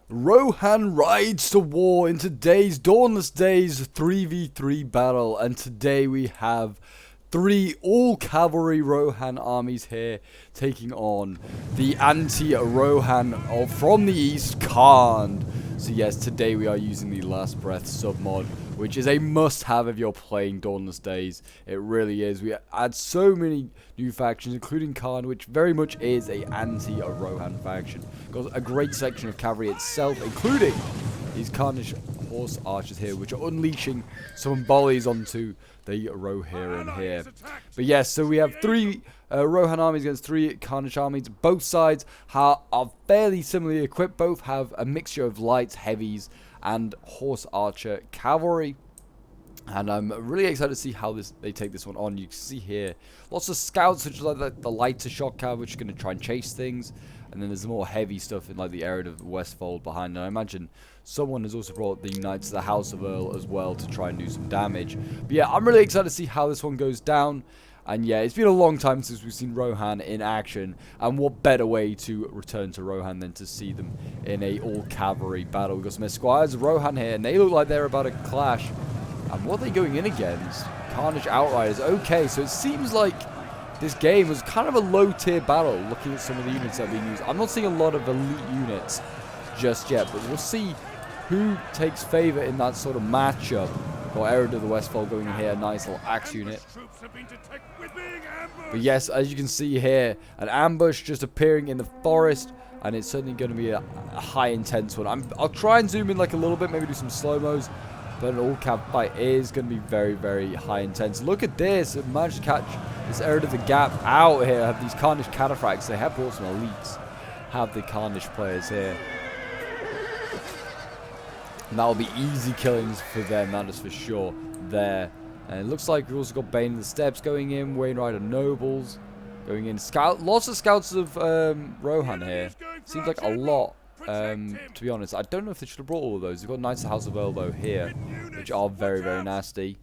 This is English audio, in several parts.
Rohan rides to war in today's Dawnless Days 3v3 battle, and today we have three all-cavalry Rohan armies here taking on the anti-Rohan from the east, Khan. So yes, today we are using the Last Breath submod, which is a must-have if you're playing Dawnless Days. It really is. We add so many new factions, including Khan, which very much is a anti-Rohan faction. Got a great section of cavalry itself, including these Kharnish horse archers here, which are unleashing some volleys onto the Rohirrim here. But yes, so we have three Rohan armies against three Kharnish armies. Both sides are fairly similarly equipped. Both have a mixture of lights, heavies, and horse archer cavalry. And I'm really excited to see how they take this one on. You can see here lots of scouts, which is like the lighter shock cav, which are going to try and chase things. And then there's more heavy stuff in like the area of Westfold behind. And I imagine someone has also brought the Knights of the House of Earl as well to try and do some damage. But yeah, I'm really excited to see how this one goes down. And yeah, it's been a long time since we've seen Rohan in action. And what better way to return to Rohan than to see them in a all-cavalry battle. We've got some Esquires of Rohan here, and they look like they're about to clash. And what are they going in against? Kharnish Outriders. Okay, so it seems like this game was kind of a low-tier battle, looking at some of the units that are being used. I'm not seeing a lot of elite units just yet, but we'll see who takes favor in that sort of matchup. Got Ered of the Westfold going in here, a nice little axe unit. But yes, as you can see here, an ambush just appearing in the forest, and it's certainly going to be a high intense one. I'll try and zoom in like a little bit, maybe do some slow-mos, but an all-cap fight is going to be very, very high intense. Look at this, it managed to catch this Ered of the Gap out here. Have these Kharnish cataphracts, they have brought some elites, have the Kharnish players here. And that'll be easy killings for them, that is for sure there. And it looks like we've also got Bane of the Steppes going in, Wainwright of Nobles going in. Lots of scouts of Rohan here. Seems like a lot, to be honest. I don't know if they should have brought all of those. We've got Knights of the House of Earl though here, which are very, very nasty.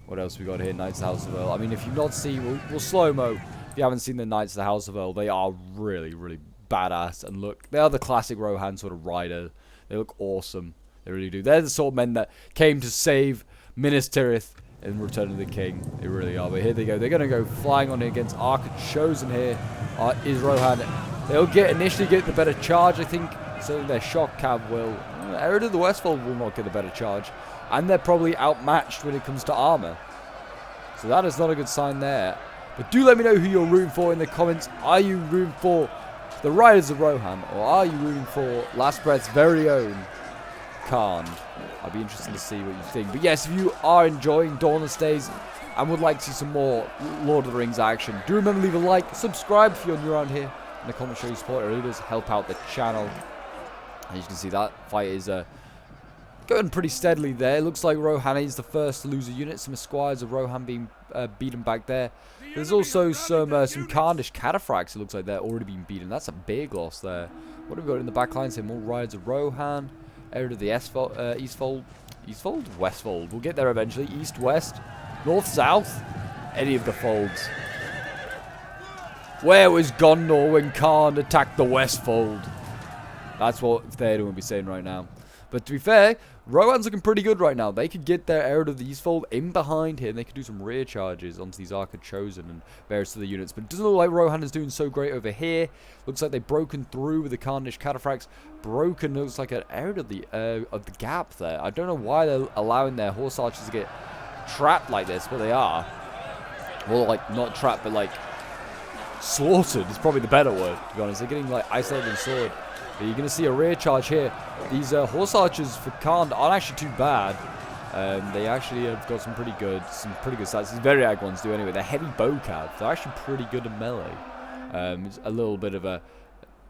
What else we got here? Knights of the House of Earl. I mean, if you've not seen, we'll slow-mo. If you haven't seen the Knights of the House of Earl, they are really, really badass. And look, they are the classic Rohan sort of rider. They look awesome. They really do. They're the sort of men that came to save Minas Tirith in Return of the King. They really are. But here they go. They're going to go flying on against Archer Chosen here. Is Rohan. They'll initially get the better charge, I think. Certainly their shock cav will. Ered of the Westfold will not get a better charge. And they're probably outmatched when it comes to armor. So that is not a good sign there. But do let me know who you're rooting for in the comments. Are you rooting for the Riders of Rohan? Or are you rooting for Last Breath's very own Khan? I'll be interested to see what you think. But yes, if you are enjoying Dawnless Days and would like to see some more Lord of the Rings action, do remember to leave a like, subscribe if you're new around here, and the comment show you support. It really does help out the channel. As you can see, that fight is going pretty steadily there. It looks like Rohan is the first to lose a unit. Some Esquires of Rohan being beaten back there. There's also some Kharnish cataphracts. It looks like they're already being beaten. That's a big loss there. What have we got in the back line? Say more Riders of Rohan. Area of the Eastfold, Westfold. We'll get there eventually. East, West, North, South. Any of the folds. Where was Gondor when Khan attacked the Westfold? That's what Theoden would be saying right now. But to be fair, Rohan's looking pretty good right now. They could get their Area of the Eastfold in behind here, and they could do some rear charges onto these Archer Chosen and various other units. But it doesn't look like Rohan is doing so great over here. Looks like they've broken through with the Kharnish cataphracts. Broken looks like an Area of the Gap there. I don't know why they're allowing their horse archers to get trapped like this, but they are. Well, like, not trapped, but like slaughtered is probably the better word, to be honest. They're getting like isolated and sword. But you're going to see a rear charge here. These horse archers for Khan aren't actually too bad. They actually have got some pretty good stats. These Variag ones do anyway. They're heavy bow cav. They're actually pretty good at melee. It's a little bit of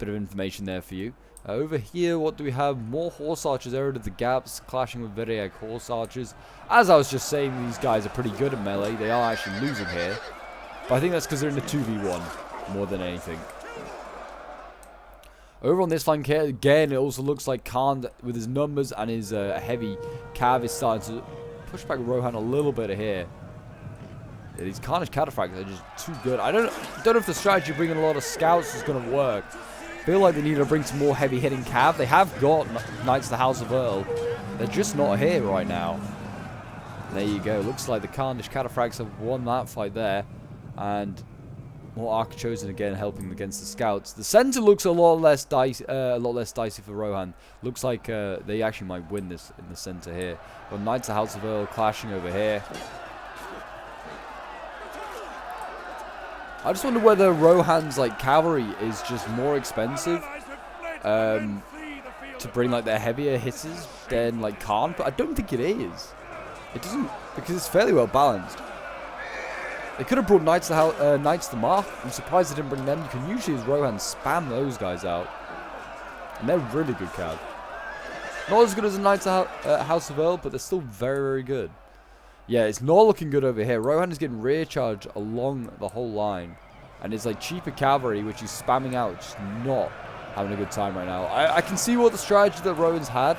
information there for you. Over here, what do we have? More horse archers. Ered of the Gaps clashing with Variag horse archers. As I was just saying, these guys are pretty good at melee. They are actually losing here. But I think that's because they're in the 2v1 more than anything. Over on this flank here, again, it also looks like Khan, with his numbers and his heavy cav, is starting to push back Rohan a little bit here. Yeah, these Kharnish cataphracts are just too good. I don't know if the strategy of bringing a lot of scouts is going to work. Feel like they need to bring some more heavy hitting cav. They have got Knights of the House of Earl. They're just not here right now. There you go. Looks like the Carnish Cataphracts have won that fight there. And more Archer Chosen again helping against the scouts. The center looks a lot less dicey for Rohan. Looks like they actually might win this in the center here. But Knights of the House of Earl clashing over here. I just wonder whether Rohan's like cavalry is just more expensive to bring like their heavier hitters than like Khan, but I don't think it is. It doesn't, because it's fairly well balanced. They could have brought Knights of the Mark. I'm surprised they didn't bring them. You can usually, as Rohan, spam those guys out, and they're really good cav. Not as good as the Knights of House of Earl, but they're still very, very good. Yeah, it's not looking good over here. Rohan is getting rear charge along the whole line. And it's like cheaper cavalry, which he's spamming out, just not having a good time right now. I can see what the strategy that Rohan's had.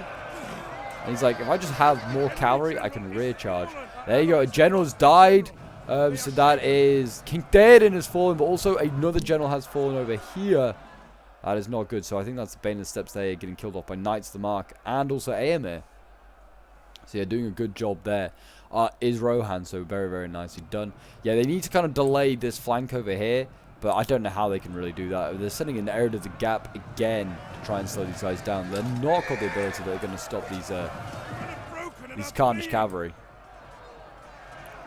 And he's like, if I just have more cavalry, I can rear charge. There you go, a general's died. So that is King Theoden has fallen, but also another general has fallen over here. That is not good. So I think that's the bane of the steps there, getting killed off by Knights of the Mark and also Aemir. So yeah, doing a good job there. Is Rohan, so very, very nicely done. Yeah, they need to kind of delay this flank over here, but I don't know how they can really do that. They're sending an Arid of the Gap again to try and slow these guys down. They're not got the ability that they're going to stop these Carnish cavalry.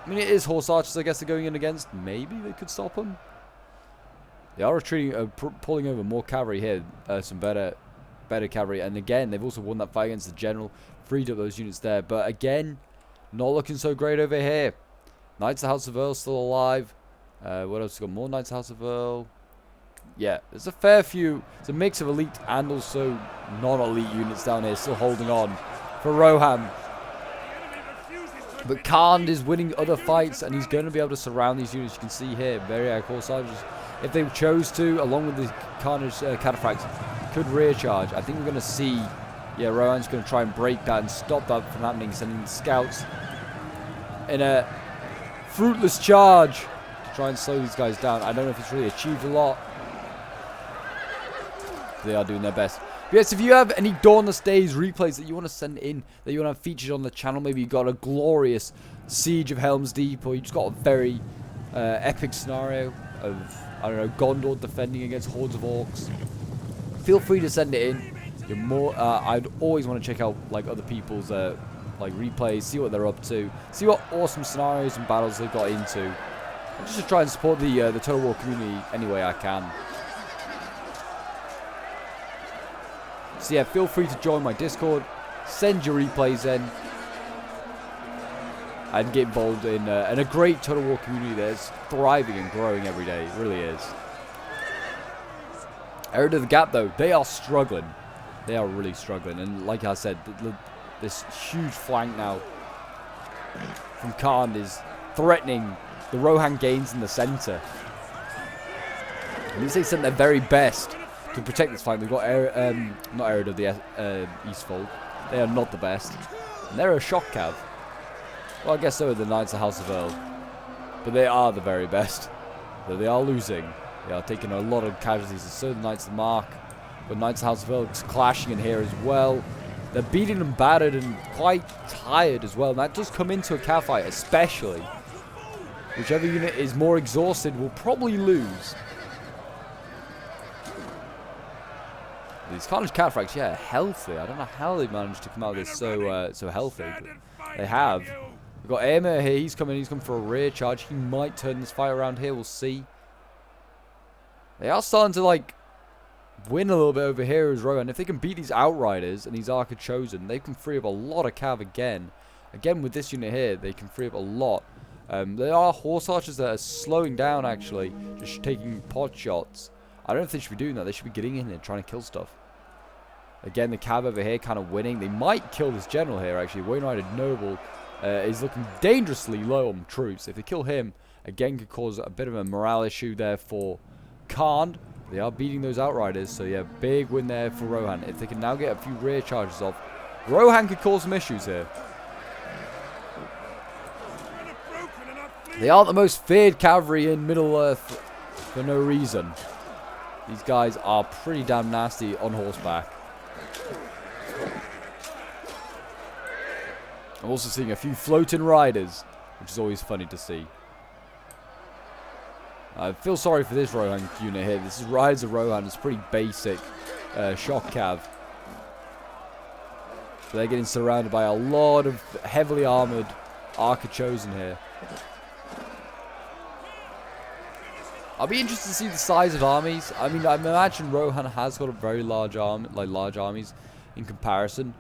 I mean, it is horse archers, I guess, they're going in against. Maybe they could stop them. They are retreating, pulling over more cavalry here, some better cavalry. And again, they've also won that fight against the general, freed up those units there. But again, not looking so great over here. Knights of the House of Earl still alive. What else? We've got more Knights of the House of Earl. Yeah, there's a fair few. It's a mix of elite and also non-elite units down here still holding on for Rohan. But Khan is winning other fights and he's going to be able to surround these units. You can see here, very horse archers. If they chose to, along with the Carnish Cataphracts, could rear charge. I think we're going to see, yeah, Rohan's going to try and break that and stop that from happening, sending scouts in a fruitless charge to try and slow these guys down. I don't know if it's really achieved a lot. They are doing their best. But yes, if you have any Dawnless Days replays that you want to send in, that you want to have featured on the channel, maybe you got a glorious Siege of Helm's Deep, or you just got a very epic scenario of, I don't know, Gondor defending against hordes of orcs, feel free to send it in. You're more, I'd always want to check out like other people's like replays, see what they're up to, see what awesome scenarios and battles they've got into, and just to try and support the Total War community any way I can. So yeah, feel free to join my Discord, send your replays in, and get involved in a great Total War community that's thriving and growing every day. It really is. Arid of the Gap though, they are struggling. They are really struggling, and like I said, this huge flank now from Khan is threatening the Rohan gains in the center. At least they sent their very best to protect this flank. We've got not Arid of the Eastfold. They are not the best. And they're a shock cav. Well, I guess so are the Knights of House of Earl. But they are the very best. Though they are losing. They are taking a lot of casualties. And so the Knights of the Mark. But Knights of House of Earl is clashing in here as well. They're beaten and battered and quite tired as well. And that does come into a cav fight, especially. Whichever unit is more exhausted will probably lose. These Carnish Cataphracts, yeah, healthy. I don't know how they've managed to come out of this so healthy. But they have. We've got Aemir here. He's coming for a rear charge. He might turn this fight around here. We'll see. They are starting to, like, win a little bit over here as Rohan. If they can beat these Outriders and these Archer Chosen, they can free up a lot of cav again. Again, with this unit here, they can free up a lot. There are Horse Archers that are slowing down, actually. Just taking pot shots. I don't know if they should be doing that. They should be getting in and trying to kill stuff. Again, the cav over here kind of winning. They might kill this general here, actually. Wainwrighted Noble is looking dangerously low on troops. If they kill him, again, could cause a bit of a morale issue there for Khan. They are beating those Outriders, so yeah, big win there for Rohan. If they can now get a few rear charges off, Rohan could cause some issues here. They aren't the most feared cavalry in Middle-earth for no reason. These guys are pretty damn nasty on horseback. I'm also seeing a few floating riders, which is always funny to see. I feel sorry for this Rohan unit here. This is Riders of Rohan. It's pretty basic shock cav. So they're getting surrounded by a lot of heavily armoured Archer Chosen here. I'll be interested to see the size of armies. I mean, I imagine Rohan has got a very large large armies in comparison.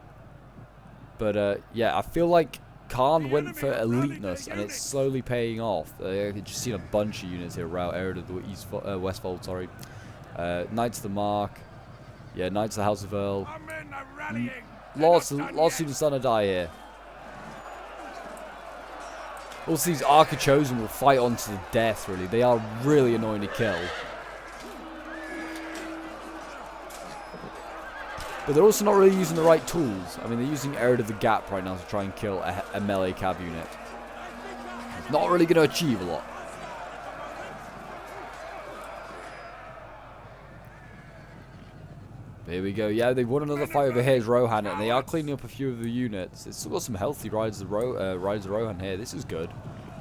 But yeah, I feel like Khan went for eliteness, and it's slowly paying off. I've just seen a bunch of units here around area of the Westfold, sorry. Knights of the Mark. Yeah, Knights of the House of Earl. Lots of students starting to die here. Also, these Archer Chosen will fight on to the death, really. They are really annoying to kill. But they're also not really using the right tools. I mean, they're using Arid of the Gap right now to try and kill a melee cav unit. It's not really going to achieve a lot. Here we go. Yeah, they've won another fight over here as Rohan, and they are cleaning up a few of the units. It's still got some healthy Riders of Rohan here. This is good.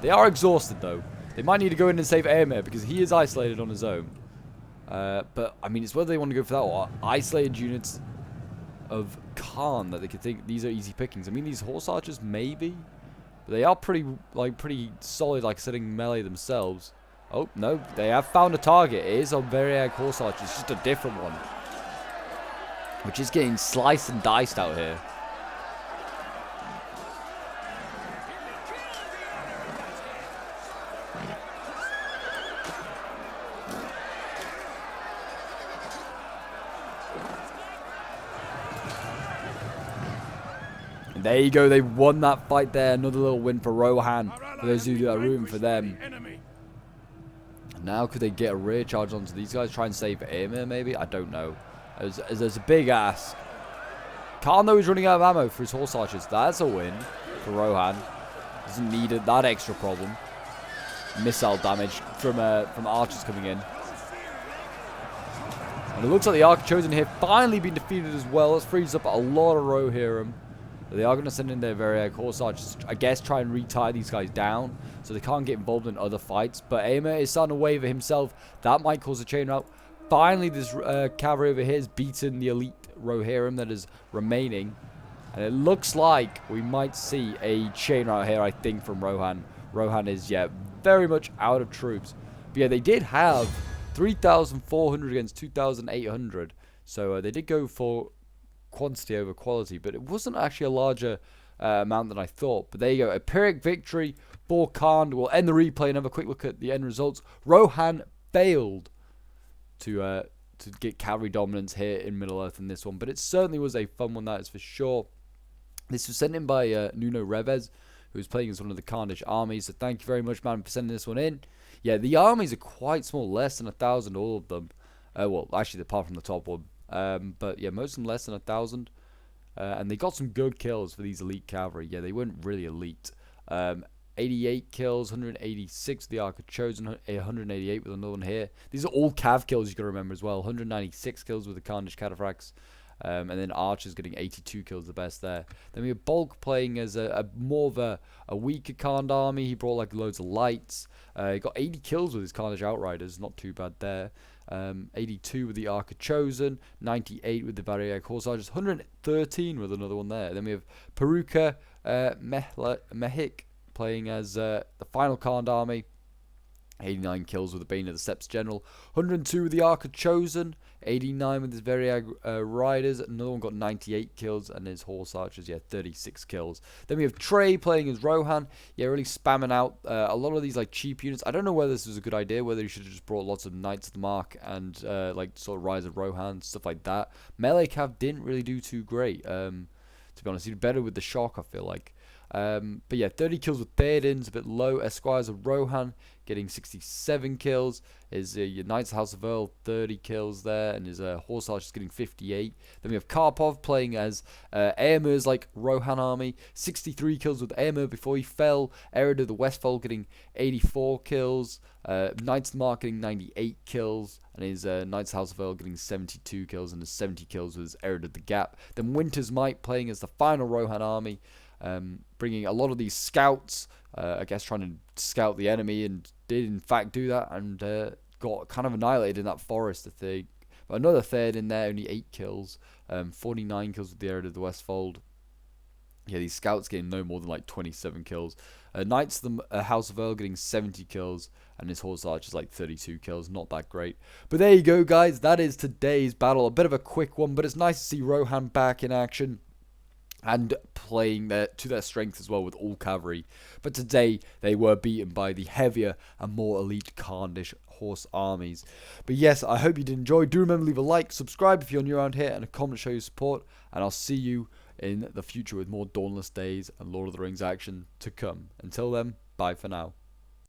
They are exhausted, though. They might need to go in and save Aemir, because he is isolated on his own. But, I mean, it's whether they want to go for that or isolated units of Khan that they could think these are easy pickings. I mean, these horse archers, maybe. But they are pretty solid, like, sitting melee themselves. Oh, no. They have found a target. It is on Variag horse archers. It's just a different one, which is getting sliced and diced out here. And there you go, they won that fight there. Another little win for Rohan, for those who are rooting for them. Now could they get a rear charge onto these guys, try and save Aemir maybe? I don't know. There's a big ask. Khan, though, is running out of ammo for his horse archers. That's a win for Rohan. Doesn't need that extra problem. Missile damage from archers coming in. And it looks like the Archer Chosen here finally been defeated as well. This frees up a lot of Rohirrim. They are going to send in their very horse archers, I guess, try and retire these guys down so they can't get involved in other fights. But Aemir is starting to waver himself. That might cause a chain rout. Finally, this cavalry over here has beaten the elite Rohirrim that is remaining. And it looks like we might see a chain rout here, I think, from Rohan. Rohan is, yeah, very much out of troops. But yeah, they did have 3,400 against 2,800. So they did go for quantity over quality. But it wasn't actually a larger amount than I thought. But there you go. A Pyrrhic victory for Khan. We'll end the replay and have a quick look at the end results. Rohan failed to get cavalry dominance here in Middle-earth in this one, but it certainly was a fun one, that is for sure. This was sent in by Nuno Revez, who was playing as one of the Khandish armies, so thank you very much, man, for sending this one in. Yeah, the armies are quite small, less than 1,000, all of them. Well, actually, apart from the top one. But yeah, most of them less than 1,000. And they got some good kills for these elite cavalry. Yeah, they weren't really elite. 88 kills, 186 with the Archer Chosen, 188 with another one here. These are all cav kills, you got to remember as well. 196 kills with the Khandish Cataphracts. And then Archer's getting 82 kills, the best there. Then we have Bulk playing as more of a weaker Khand army. He brought like loads of lights. He got 80 kills with his Khandish Outriders, not too bad there. 82 with the Archer Chosen, 98 with the Variag Horse Archers, 113 with another one there. Then we have Peruka Mehik playing as the final Khand army. 89 kills with the Bane of the Steppes General. 102 with the Archer Chosen. 89 with his Variag Riders. Another one got 98 kills. And his Horse Archers, yeah, 36 kills. Then we have Trey playing as Rohan. Yeah, really spamming out a lot of these like cheap units. I don't know whether this was a good idea. Whether he should have just brought lots of Knights of the Mark and like sort of Rise of Rohan, stuff like that. Melee Cav didn't really do too great. To be honest, he did better with the Shock, I feel like. But yeah, 30 kills with Theoden's a bit low. Esquires of Rohan getting 67 kills. His your Knights of House of Earl, 30 kills there, and his Horse Archers getting 58. Then we have Karpov playing as Eomer's like Rohan army, 63 kills with Eomer before he fell. Ered of the Westfold getting 84 kills. Knights of the Mark getting 98 kills, and his Knights of House of Earl getting 72 kills, and his 70 kills with Ered of the Gap. Then Winter's Might playing as the final Rohan army, bringing a lot of these scouts, I guess trying to scout the enemy, and did in fact do that, and got kind of annihilated in that forest, I think. But another third in there, only 8 kills, 49 kills with the Ered of the Westfold. Yeah, these scouts getting no more than like 27 kills. Knights of the House of Earl getting 70 kills, and his Horse Archers like 32 kills. Not that great. But there you go, guys. That is today's battle. A bit of a quick one, but it's nice to see Rohan back in action and playing to their strength as well with all cavalry. But today they were beaten by the heavier and more elite Khandish horse armies. But yes, I hope you did enjoy. Do remember to leave a like, subscribe if you're new around here, and a comment to show your support. And I'll see you in the future with more Dawnless Days and Lord of the Rings action to come. Until then, bye for now.